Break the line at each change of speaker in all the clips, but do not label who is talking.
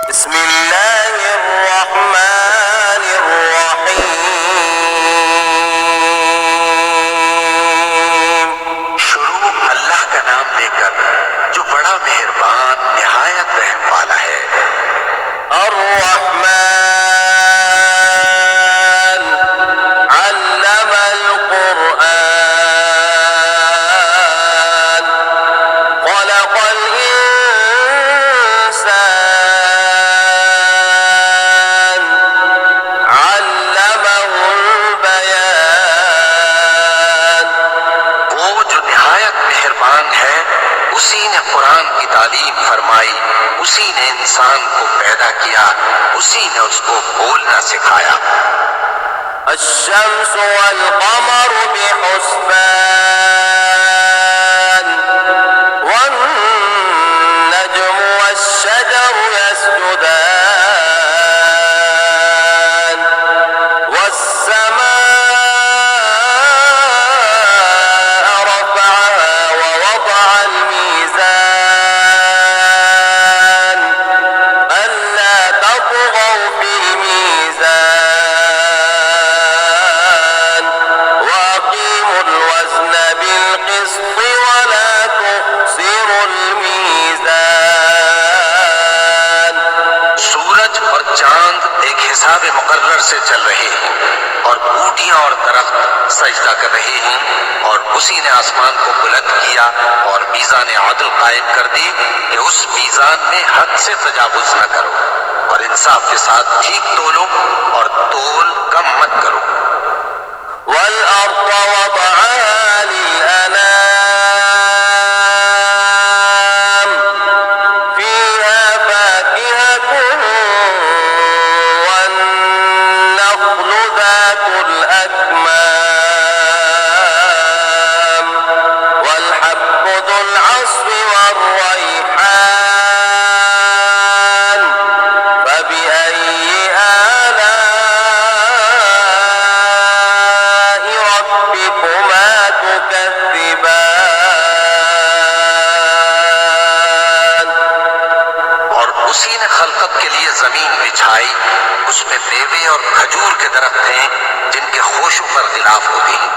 बिस्मिल्लाहिर्रहमानिर्रहीम।
शुरू अल्लाह का नाम लेकर जो बड़ा मेहरबान निहायत रहम वाला है।
अर्रहमान अल्लमल कुरआन खलक़ल इंसान अल्लमहुल बयान।
वो जो निहायत मेहरबान है, उसी ने कुरान की तालीम फरमाई, उसी ने इंसान को पैदा किया, उसी ने उसको बोलना सिखाया।
अश्शम्सु वल क़मरु बिहुस्बान वन्नज्मु वश्शजरु यस्जुदान वस्समाअ रफ़अहा ववضعल मीज़ान अल्ला तत्ग़ौ फ़िल मीज़ान वअक़ीमुल वज़न बिलक़िस्ति वला तुख़सिरुल मीज़ान।
सूरज और चांद एक हिसाब मुकर्रर से चल रहे हैं और बूटियां और दरख्त सजदा कर रहे हैं, और उसी ने आसमान को बुलंद किया और मीज़ान आदल कायम कर दी कि उस मीज़ान में हद से तजावुज न करो और इंसाफ के साथ ठीक तोलो और तोल कम मत करो।
वल-अर्ज़ वضعها लिल-अनाम फ़ीहा फ़ाकिहतुन वन्नख़्लु ज़ातुल अकमाम वल-हब्बु ज़ुल अस्फ़ि वर्रैहान फ़बिअय्यि आलाइ रब्बिकुमा तुकज़्ज़िबान।
और उसी ने खलकत के लिए जमीन बिछाई, उसमें मेवे और खजूर के दरख्त हैं जिनके खोशों पर गिलाफ होते हैं,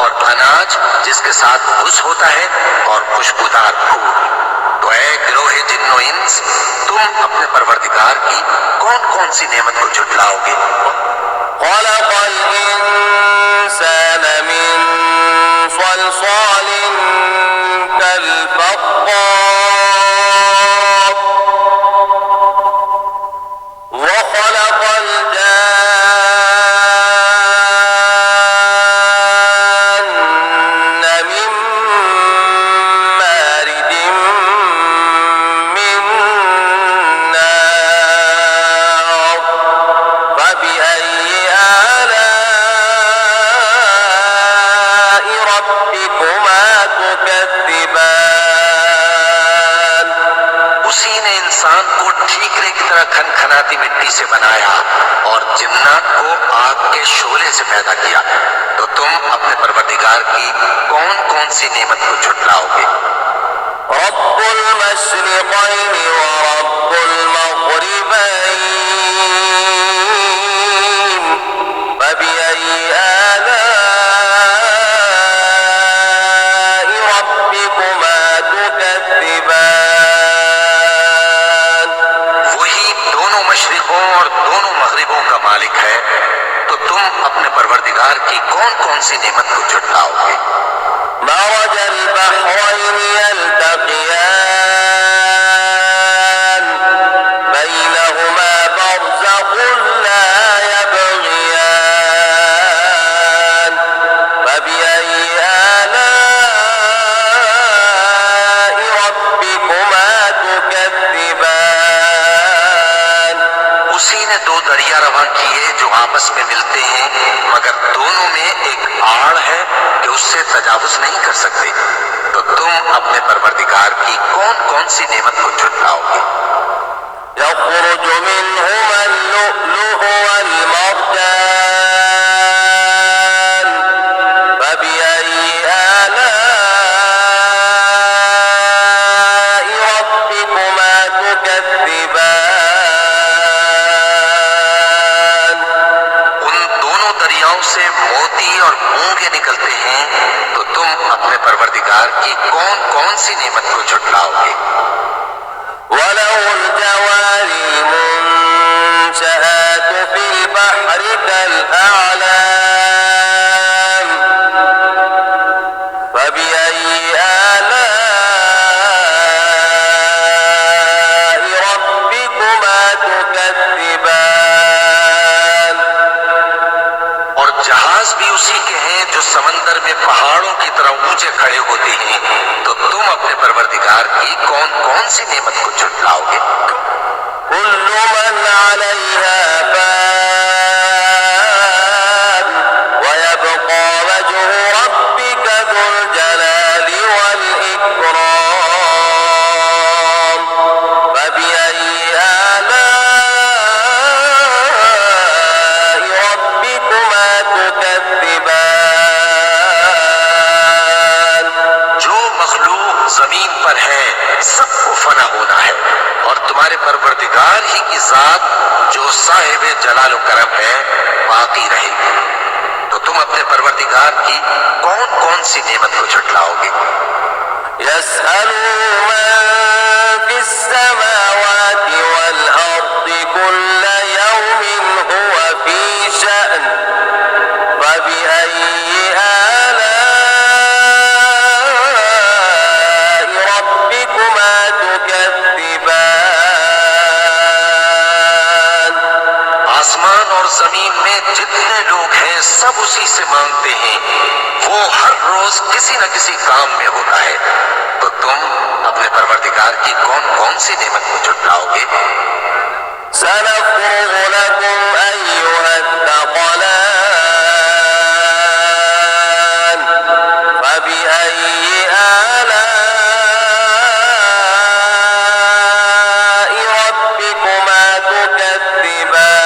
और अनाज जिसके साथ भूस होता है और खुशबूदार फूल। तो ऐ गिरोहे जिन्नो इंस, तुम अपने परवरदिगार की कौन कौन सी नेमत को झुटलाओगे?
खलक़ल इंसान मिन सलसालिन कल-फ़ख़्ख़ार वख़लक़ल जान्न मिन मारिजिन मिन नार फ़बिअय्यि आलाइ रब्बिकुमा तुकज़्ज़िबान।
उसी ने इंसान को ठीकरे की तरह खनखनाती मिट्टी से बनाया और जिन्नात को आग के शोले से पैदा किया। तो तुम अपने परवरदिगार की कौन कौन सी नेमत को झुटलाओगे?
रब्बुल मशरिक़ैनि व रब्बुल मग़रिबैन फ़बिअय्यि आलाइ रब्बिकुमा तुकज़्ज़िबान।
वही दोनों मशरिकों और दोनों मगरिबों का मालिक है, तो तुम अपने परवरदिगार की कौन कौन सी नेमत को झुटलाओगे?
मरजल बहरैनि यल्तक़ियान बैनहुमा बरज़ख़ुन ला यबग़ियान फ़बिअय्यि आलाइ रब्बिकुमा तुकज़्ज़िबान।
उसी ने दो दरिया रवां किए जो आपस में मिलते हैं, मगर दोनों में एक आड़ है कि उससे तजावुज नहीं कर सकते। तो तुम अपने परवरदिगार की कौन कौन सी नेमत को झुटलाओगे?
यख़रुजु मिनहुमा अल-लुअ्लुअु वल-मरजान फ़बिअय्यि आलाइ रब्बिकुमा तुकज़्ज़िबान।
मोती और मूंगे निकलते हैं, तो तुम अपने परवरदिगार की कौन कौन सी नेमत को झुटलाओगे?
وله الجوار المنشآت في البحر كالأعلام فبأي آلاء ربكما تكذبان
और जहाज भी उसी के हैं जो समंदर में पहाड़ों की तरह ऊंचे खड़े होते हैं, तो तुम अपने परवरदिगार की कौन कौन सी नेमत को झुटलाओगे?
كل من عليها فان ويبقى وجه ربك ذو الجلال والإكرام فبأي آلاء ربكما تكذبان
जो मखलूक जमीन पर है सबको फना होना है, और तुम्हारे परवरदिगार ही की जात जो साहिब जलाल करम है बाकी रहेगी। तो तुम अपने परवरदिगार की कौन कौन सी नेमत को झुटलाओगे?
يسأله من في السماوات والأرض كل يوم هو في شأن فبأي آلاء ربكما تكذبان
आसमान और जमीन में जितने लोग हैं सब उसी से मांगते हैं, वो हर रोज किसी न किसी काम में होता है। तो तुम अपने परवरदिगार की कौन कौन सी नेमत को झुटलाओगे?
سنفرغ لكم أيها الثقلان فبأي آلاء ربكما تكذبان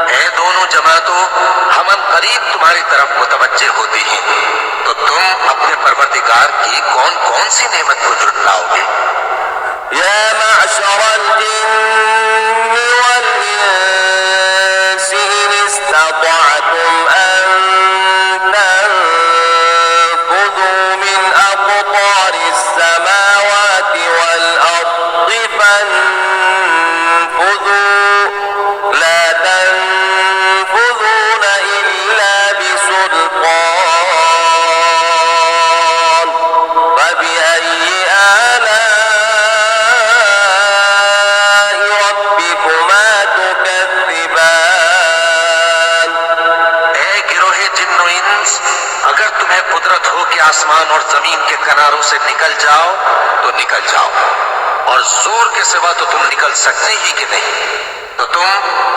ऐ दोनों जमातों, हम करीब तुम्हारी तरफ मुतवज्जे होते हैं, तो तुम अपने परवरदिगार की कौन कौन सी नेमत को झुटलाओगे?
يا معشر الجن والإنس إن استطعتم أن تنفذوا من أقطار السماوات والأرض فانفذوا لا تنفذون إلا بسلطان فبأي آلاء ربكما تكذبان
ऐ गिरोहे जिन्नो इंस, अगर तुम्हें कुदरत हो कि आसमान और जमीन के किनारों से निकल जाओ तो निकल जाओ, और जोर के सिवा तो तुम निकल सकते ही कि नहीं। तो तुम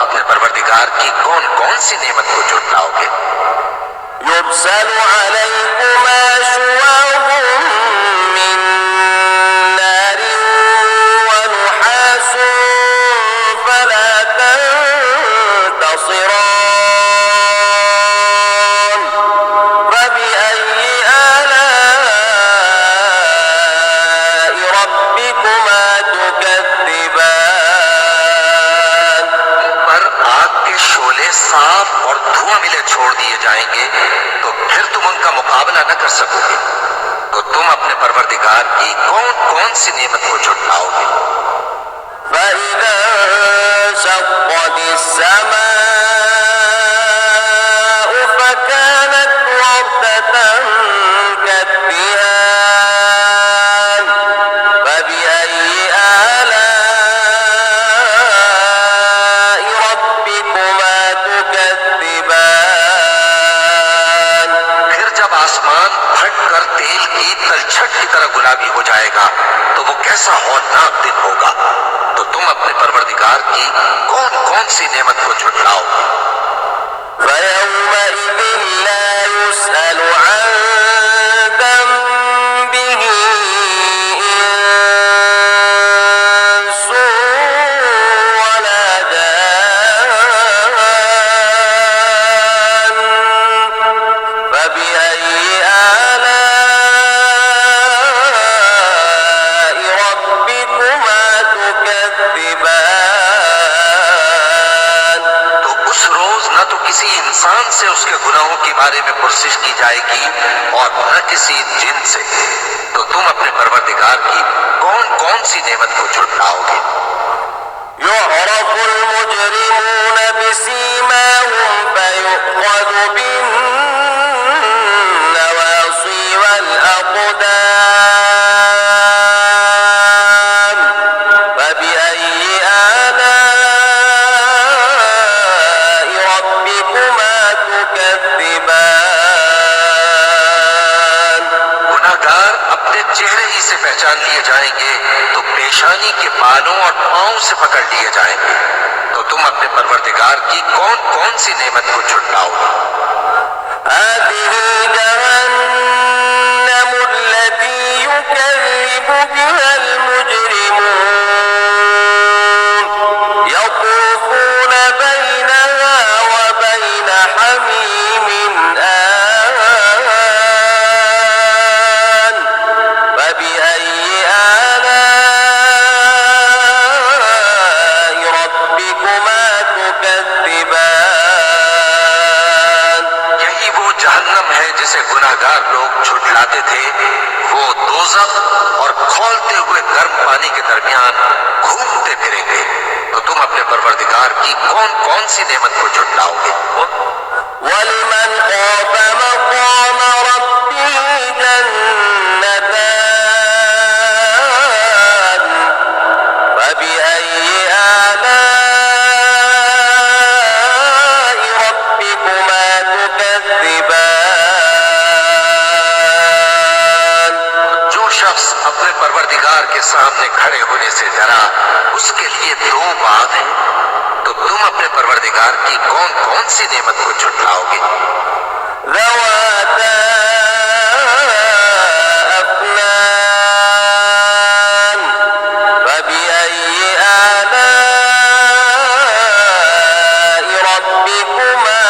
अपने परवरदिगार की कौन कौन सी नेमत को झुटलाओगे?
يرسل عليكما شواظ من نار ونحاس فلا تنتصران فبأي آلاء ربكما تكذبان
पर आग के शोले साफ और धुआं मिले छोड़ दिए जाएंगे, तो फिर तुम उनका मुकाबला न कर सकोगे। तो तुम अपने परवरदिगार की कौन कौन सी नेमत को झुटलाओगे?
فإذا انشقت السماء فكانت وردة كالدهان فبأي آلاء ربكما تكذبان
फिर जब आसमान फट कर तेल की तलछट की तरह गुलाबी हो जाएगा, तो वो कैसा हौलनाक दिन होगा। तो तुम अपने परवरदिगार की कौन कौन सी नेमत को झुटलाओगे?
فيومئذ لا يسأل عن ذنبه إنس ولا جان فبأي آلاء ربكما
किसी इंसान से उसके गुनाहों के बारे में पुरसिश की जाएगी और न किसी जिन से, तो तुम अपने परवरदिगार की कौन कौन सी नेमत को झुटलाओगे?
يعرف المجرمون بسيماهم فيؤخذ بالنواصي والأقدام فبأي آلاء ربكما تكذبان
गुनाहगार अपने चेहरे ही से पहचान लिए जाएंगे तो पेशानी के बालों और पांव से पकड़ लिए जाएंगे। तो तुम अपने परवरदिगार की कौन कौन सी नेमत को झुटलाओगे?
هذه جهنم التي يكذب بها المجرمون يطوفون بينها وبين حميم آن فبأي آلاء ربكما تكذبان
यही वो जहन्नम है जिसे गुनाहगार लोग झुटलाते थे। वो दोज़ख और खौलते हुए गर्म पानी के दरमियान घूमते फिरेंगे। तो तुम अपने परवरदिगार की कौन कौन सी नेमत को झुटलाओगे?
ولمن خاف مقام ربه جنتان فبأي آلاء ربكما تكذبان
जो शख्स अपने परवरदिगार के सामने खड़े होने से डरा, उसके लिए दो बात हैं। तो तुम अपने परवरदिगार की कौन कौन सी नेमत को झुटलाओगे?
ذواتا أفنان فبأي آلاء ربكما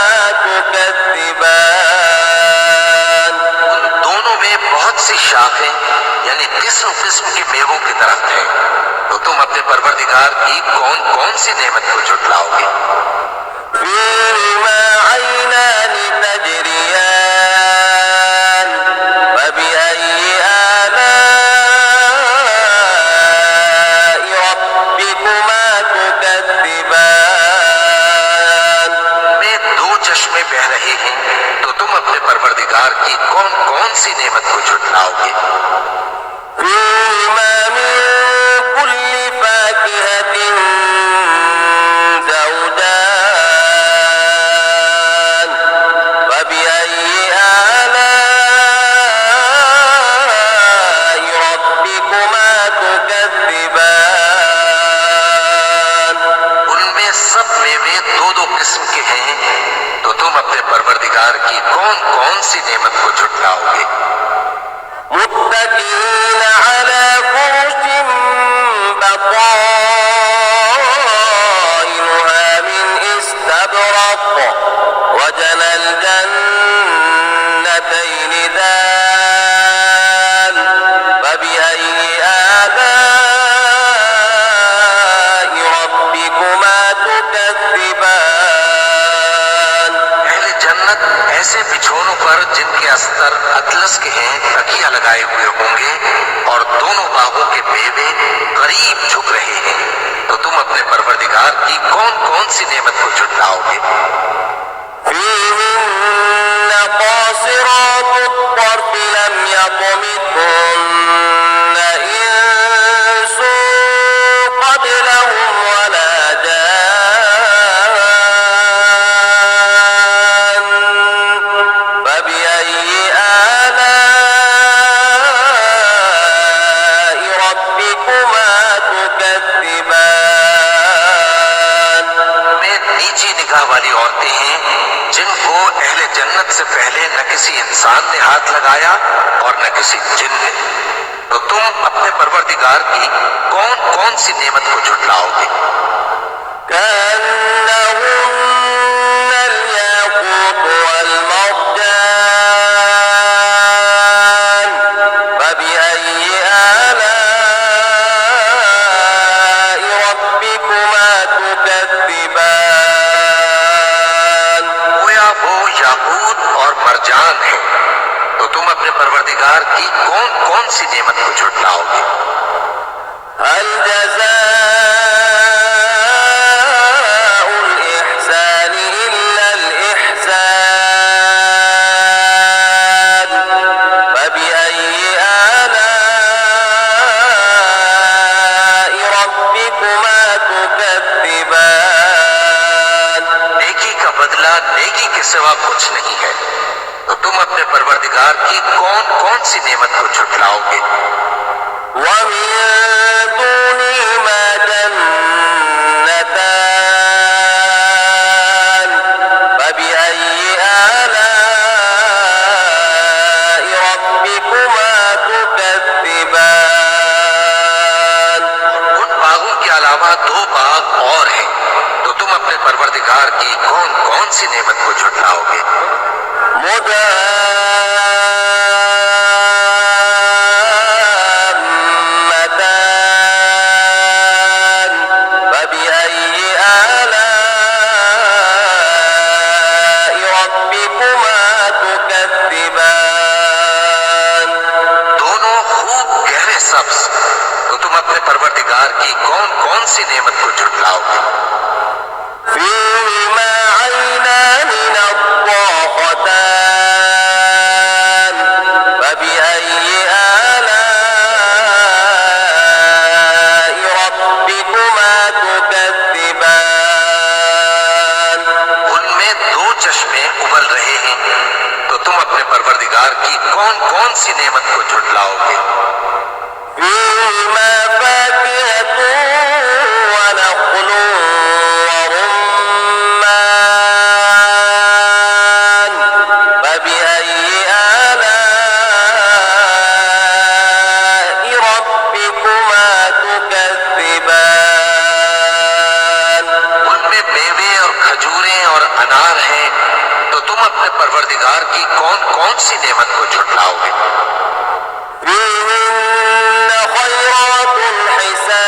تكذبان
उन दोनों में बहुत सी शाखें यानी किस्म किस्म के मेवों के दरख्त हैं। तो तुम अपने परवरदिगार की कौन कौन सी नेमत को झुटलाओगे?
فيهما عينان تجريان فبأي آلاء ربكما تكذبان
में दो चश्मे बह रहे हैं। तो तुम अपने परवरदिगार की कौन कौन सी नेमत को झुटलाओगे?
فيهما من كل فاكهة زوجان فبأي آلاء ربكما تكذبان
उनमें सब मेवे दो दो किस्म के हैं। तो तुम अपने परवरदिगार की कौन कौन सी नेमत को झुटलाओगे?
متكئين على فرش بطائنها من استبرق وجنى الجنتين دان فبأي آلاء ربكما تكذبان
अहले जन्नत ऐसे बिछौनों पर जिनके अस्तर अतलस के हैं तकिया लगाए हुए होंगे और दोनों बागों के मेवे करीब झुक रहे हैं। तो तुम अपने परवरदिगार की कौन कौन सी नेमत को झुटलाओगे?
فيهن قاصرات الطرف لم يطمثهن إنس قبلهم ولا جان فبأي آلاء ربكما تكذبان
में नीची निगाह वाली औरतें हैं जिनको अहले जन्नत से पहले न किसी इंसान ने हाथ लगाया और न किसी जिन ने। तो तुम अपने परवरदिगार की कौन कौन सी नेमत को झुटलाओगे?
كأنهن الياقوت والمرجان فبأي آلاء ربكما تكذبان
परवरदिगार की कौन कौन सी नेमत को झुटलाओगे?
هل جزاء الإحسان إلا الإحسان فبأي آلاء ربكما تكذبان
नेकी का बदला नेकी के सिवा कुछ नहीं है, तो तुम अपने परवरदिगार की कौन कौन सी नेमत को झुटलाओगे?
ومن دونهما جنتان فبأي آلاء ربكما تكذبان
उन बागों के अलावा दो बाग और हैं, तो तुम अपने परवरदिगार की कौन कौन सी नेमत को झुटलाओगे?
مدهامتان فبأي آلاء ربكما تكذبان
दोनों खूब गहरे सब्ज, तो तुम अपने परवरदिगार की कौन कौन सी नेमत को झुटलाओगे?
فيهما عينان نضاختان فبأي آلاء ربكما تكذبان
उनमें दो चश्मे उबल रहे हैं, तो तुम अपने परवरदिगार की कौन कौन सी नेमत को झुटलाओगे?
فيهما فاكهة ونخل ورمان فبأي آلاء ربكما تكذبان
उनमें मेवे और खजूरें और अनार हैं, तो तुम अपने परवरदिगार की कौन कौन सी नेमत को झुटलाओगे?
فيهن خيرات حسان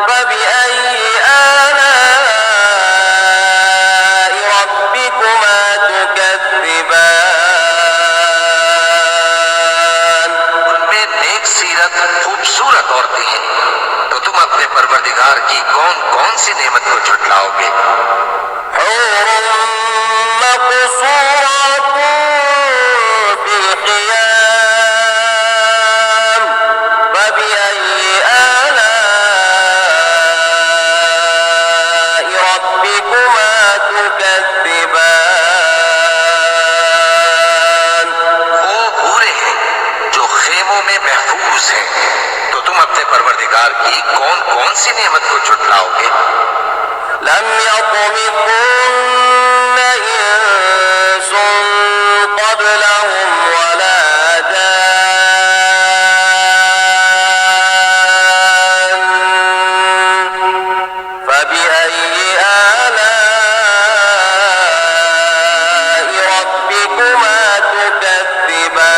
فبأي آلاء ربكما تكذبان
उनमें नेक सीरत खूबसूरत औरतें हैं, तो तुम अपने परवरदिगार की कौन कौन सी नेमत को झुटलाओगे?
حور مقصورات في الخيام فبأي آلاء ربكما تكذبان
वो हूरें हैं जो खेमों में महफूज हैं, तो तुम अपने परवरदिगार की कौन कौन सी नेमत को झुटलाओगे?
لم يطمثهن إنس قبلهم ولا جان فبأي آلاء ربكما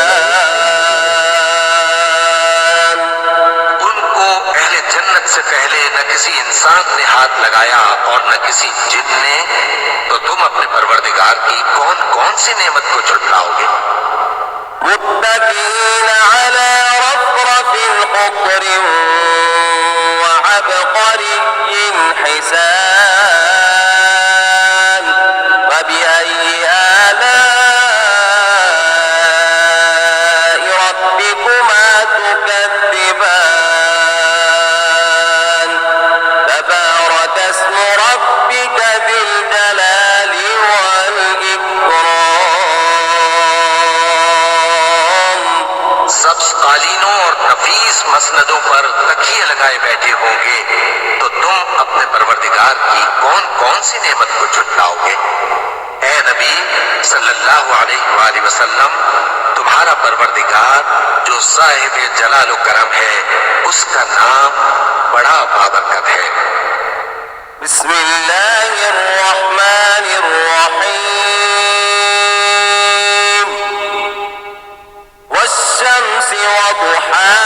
تكذبان
उनको अहले जन्नत से पहले न किसी इंसान ने हाथ लगाया और न किसी जिन ने, तो तुम अपने परवरदिगार की कौन कौन सी नेमत को झुटलाओगे?
متكئين على رفرف خضر وعبقري حسان فبأي آلاء ربكما تكذبان تبارك اسم ربك ذي الجلال والإكرام
सब्ज कालीनों और नफीस मसनदों पर तकिए लगाए बैठे होंगे, तो तुम अपने परवरदिगार की कौन कौन सी नेमत को झुटलाओगे? ए नबी सल्लल्लाहु अलैहि वसल्लम, तुम्हारा परवरदिगार जो साहिब जलाल व करम है, उसका नाम बड़ा बाबरकत है।
بسم الله الرحمن الرحيم والشمس وضحاها